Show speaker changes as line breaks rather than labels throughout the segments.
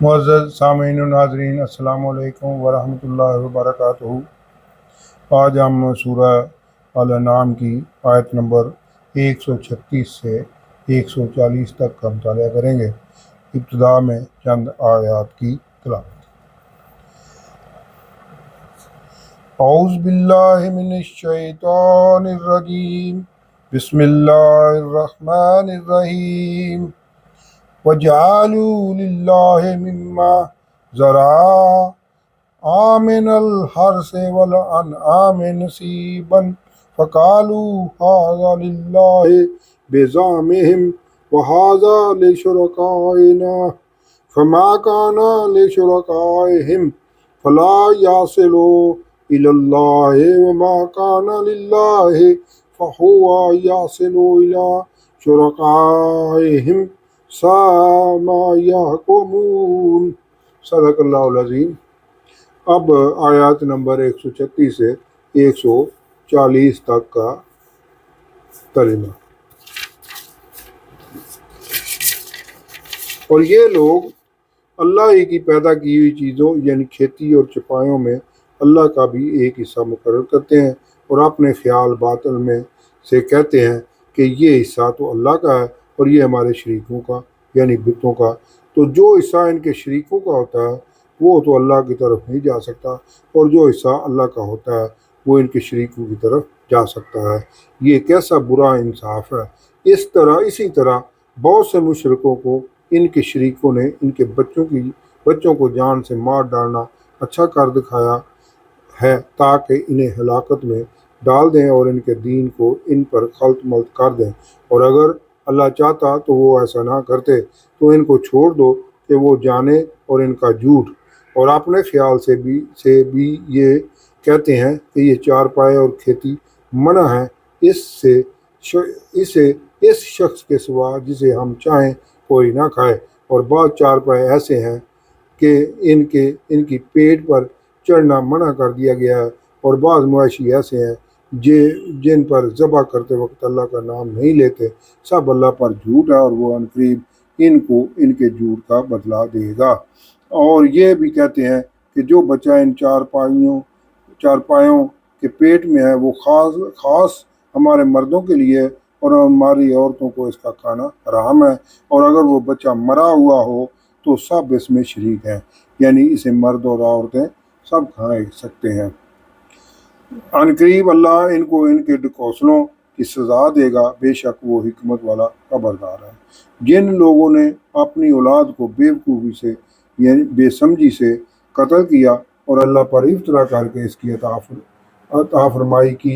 معزز سامعین و ناظرین، السلام علیکم ورحمۃ اللہ وبرکاتہ۔ آج ہم سورہ الانعام کی آیت نمبر 136 سے 140 تک کا مطالعہ کریں گے۔ ابتدا میں چند آیات کی تلاوت۔ اعوذ باللہ من الشیطان الرجیم، بسم اللہ الرحمن الرحیم۔ وَجَعَلُوا لِلَّهِ مِمَّا زَرَعَ مِنَ الْحَرْثِ وَالْأَنْعَامِ نَصِيبًا فَقَالُوا هَٰذَا لِلَّهِ بِزَعْمِهِمْ وَهَٰذَا لِشُرَكَائِنَا فَمَا كَانَ لِشُرَكَائِهِمْ فَلَا يَصِلُ إِلَى اللَّهِ وَمَا كَانَ لِلَّهِ فَهُوَ يَصِلُ إِلَى شُرَكَائِهِمْ سَاءَ مَا يَحْكُمُونَ۔ صدق اللہ العظیم۔ اب آیات نمبر 136 سے 140 تک کا ترجمہ۔ اور یہ لوگ اللہ ہی کی پیدا کی ہوئی چیزوں یعنی کھیتی اور چپایوں میں اللہ کا بھی ایک حصہ مقرر کرتے ہیں اور اپنے خیال باطل میں سے کہتے ہیں کہ یہ حصہ تو اللہ کا ہے اور یہ ہمارے شریکوں کا یعنی بتوں کا، تو جو حصہ ان کے شریکوں کا ہوتا ہے وہ تو اللہ کی طرف نہیں جا سکتا، اور جو حصہ اللہ کا ہوتا ہے وہ ان کے شریکوں کی طرف جا سکتا ہے۔ یہ کیسا برا انصاف ہے۔ اسی طرح بہت سے مشرکوں کو ان کے شریکوں نے ان کے بچوں کو جان سے مار ڈالنا اچھا کر دکھایا ہے تاکہ انہیں ہلاکت میں ڈال دیں اور ان کے دین کو ان پر خلط ملط کر دیں، اور اگر اللہ چاہتا تو وہ ایسا نہ کرتے۔ تو ان کو چھوڑ دو کہ وہ جانے اور ان کا جھوٹ، اور اپنے خیال سے بھی یہ کہتے ہیں کہ یہ چارپائے اور کھیتی منع ہے اس شخص کے سوا جسے ہم چاہیں کوئی نہ کھائے، اور بعض چارپائے ایسے ہیں کہ ان کی پیٹ پر چڑھنا منع کر دیا گیا ہے، اور بعض مویشی ایسے ہیں جن پر ذبح کرتے وقت اللہ کا نام نہیں لیتے۔ سب اللہ پر جھوٹ ہے اور وہ عنقریب ان کو ان کے جھوٹ کا بدلہ دے گا۔ اور یہ بھی کہتے ہیں کہ جو بچہ ان چارپائیوں کے پیٹ میں ہے وہ خاص ہمارے مردوں کے لیے اور ہماری عورتوں کو اس کا کھانا حرام ہے، اور اگر وہ بچہ مرا ہوا ہو تو سب اس میں شریک ہیں، یعنی اسے مرد اور عورتیں سب کھا سکتے ہیں۔ عنقریب اللہ ان کو ان کے ڈھکوسلوں کی سزا دے گا، بے شک وہ حکمت والا خبردار ہے۔ جن لوگوں نے اپنی اولاد کو بے وقوفی سے یعنی بے سمجھی سے قتل کیا اور اللہ پر افطرا کر کے اس کی عطا فرمائی کی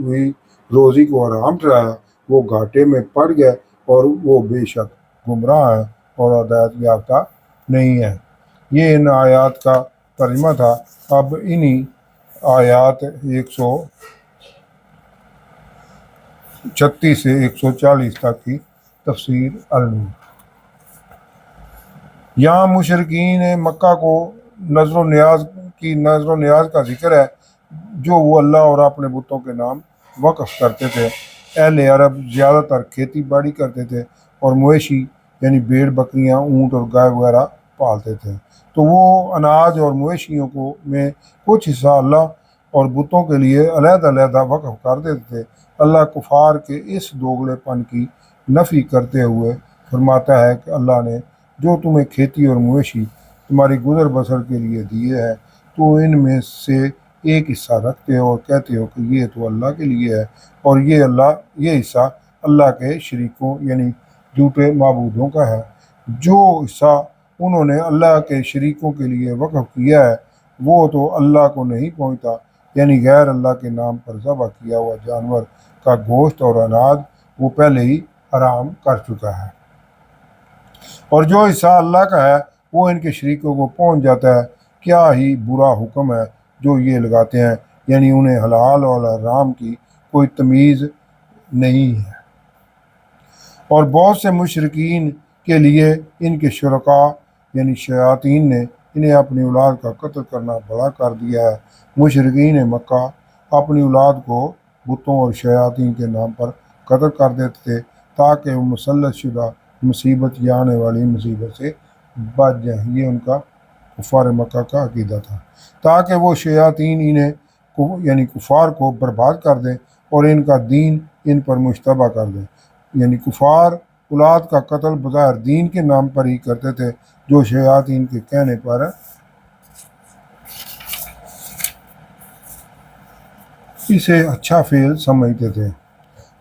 ہوئی روزی کو حرام ٹھہرایا، وہ گھاٹے میں پڑ گئے اور وہ بے شک گمراہ ہے اور ہدایت یافتہ نہیں ہے۔ یہ ان آیات کا ترجمہ تھا۔ اب انہی آیات 136 سے 140 تک کی تفسیر النور۔ یہاں مشرکین مکہ کو نظر و نیاز کا ذکر ہے جو وہ اللہ اور اپنے بتوں کے نام وقف کرتے تھے۔ اہل عرب زیادہ تر کھیتی باڑی کرتے تھے اور مویشی یعنی بھیڑ بکریاں اونٹ اور گائے وغیرہ پالتے تھے، تو وہ اناج اور مویشیوں میں کچھ حصہ اللہ اور بتوں کے لیے علیحدہ وقف کر دیتے تھے۔ اللہ کفار کے اس دوگلے پن کی نفی کرتے ہوئے فرماتا ہے کہ اللہ نے جو تمہیں کھیتی اور مویشی تمہاری گزر بسر کے لیے دیے ہیں تو ان میں سے ایک حصہ رکھتے ہو اور کہتے ہو کہ یہ تو اللہ کے لیے ہے، اور یہ حصہ اللہ کے شریکوں یعنی جھوٹے معبودوں کا ہے۔ جو حصہ انہوں نے اللہ کے شریکوں کے لیے وقف کیا ہے وہ تو اللہ کو نہیں پہنچتا، یعنی غیر اللہ کے نام پر ذبح کیا ہوا جانور کا گوشت اور اناج وہ پہلے ہی حرام کر چکا ہے، اور جو حصہ اللہ کا ہے وہ ان کے شریکوں کو پہنچ جاتا ہے۔ کیا ہی برا حکم ہے جو یہ لگاتے ہیں، یعنی انہیں حلال اور حرام کی کوئی تمیز نہیں ہے۔ اور بہت سے مشرکین کے لیے ان کے شرکاء یعنی شیاطین نے انہیں اپنی اولاد کا قتل کرنا بڑا کر دیا ہے۔ مشرکین مکہ اپنی اولاد کو بتوں اور شیاطین کے نام پر قتل کر دیتے تھے تاکہ وہ مسلط شدہ مصیبت یا آنے والی مصیبت سے بچ جائیں۔ یہ ان کا کفار مکہ کا عقیدہ تھا، تاکہ وہ شیاطین انہیں یعنی کفار کو برباد کر دیں اور ان کا دین ان پر مشتبہ کر دیں۔ یعنی کفار اولاد کا قتل بظاہر دین کے نام پر ہی کرتے تھے، جو شیاطین کے کہنے پر اسے اچھا فعل سمجھتے تھے،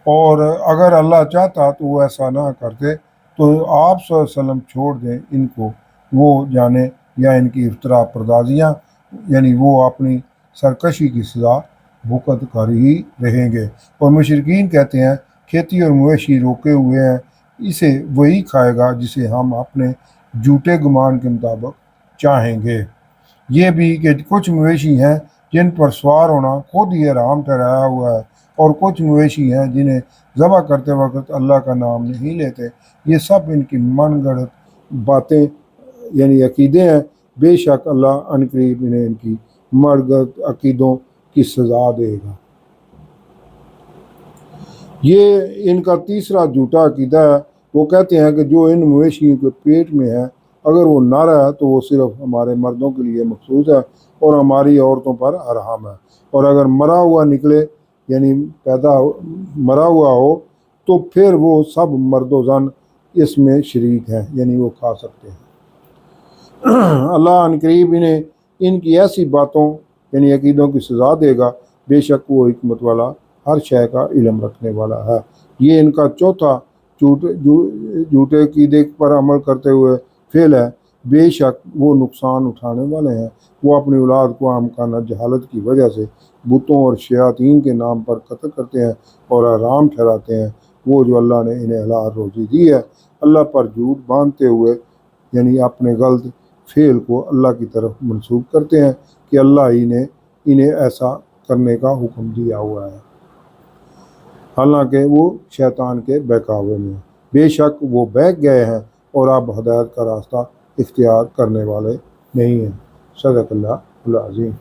اور اگر اللہ چاہتا تو وہ ایسا نہ کرتے۔ تو آپ صلی اللہ علیہ وسلم چھوڑ دیں ان کو، وہ جانے یا ان کی افطرا پردازیاں، یعنی وہ اپنی سرکشی کی سزا بھگت کر ہی رہیں گے۔ اور مشرکین کہتے ہیں کھیتی اور مویشی روکے ہوئے ہیں، اسے وہی کھائے گا جسے ہم اپنے جھوٹے گمان کے مطابق چاہیں گے۔ یہ بھی کہ کچھ مویشی ہیں جن پر سوار ہونا خود ہی حرام ٹھہرایا ہوا ہے، اور کچھ مویشی ہیں جنہیں ذبح کرتے وقت اللہ کا نام نہیں لیتے۔ یہ سب ان کی من گڑت باتیں یعنی عقیدے ہیں، بے شک اللہ عنقریب انہیں ان کی مرگت عقیدوں کی سزا دے گا۔ یہ ان کا تیسرا جھوٹا عقیدہ ہے، وہ کہتے ہیں کہ جو ان مویشیوں کے پیٹ میں ہے اگر وہ نہ رہا تو وہ صرف ہمارے مردوں کے لیے مخصوص ہے اور ہماری عورتوں پر حرام ہے، اور اگر مرا ہوا نکلے یعنی مرا ہوا ہو تو پھر وہ سب مرد و زن اس میں شریک ہیں، یعنی وہ کھا سکتے ہیں۔ اللہ عنقریب انہیں ان کی ایسی باتوں یعنی عقیدوں کی سزا دے گا، بے شک وہ حکمت والا ہر شے کا علم رکھنے والا ہے۔ یہ ان کا چوتھا جھوٹے عقیدے پر عمل کرتے ہوئے فعل ہے، بے شک وہ نقصان اٹھانے والے ہیں۔ وہ اپنی اولاد کو امکانہ جہالت کی وجہ سے بتوں اور شیاطین کے نام پر قتل کرتے ہیں اور حرام ٹھہراتے ہیں وہ جو اللہ نے انہیں حلال روزی دی ہے، اللہ پر جھوٹ باندھتے ہوئے یعنی اپنے غلط فعل کو اللہ کی طرف منسوب کرتے ہیں کہ اللہ ہی نے انہیں ایسا کرنے کا حکم دیا ہوا ہے، حالانکہ وہ شیطان کے بہکاوے میں۔ بے شک وہ بہک گئے ہیں اور اب ہدایت کا راستہ اختیار کرنے والے نہیں ہیں۔ صدق اللہ العظیم۔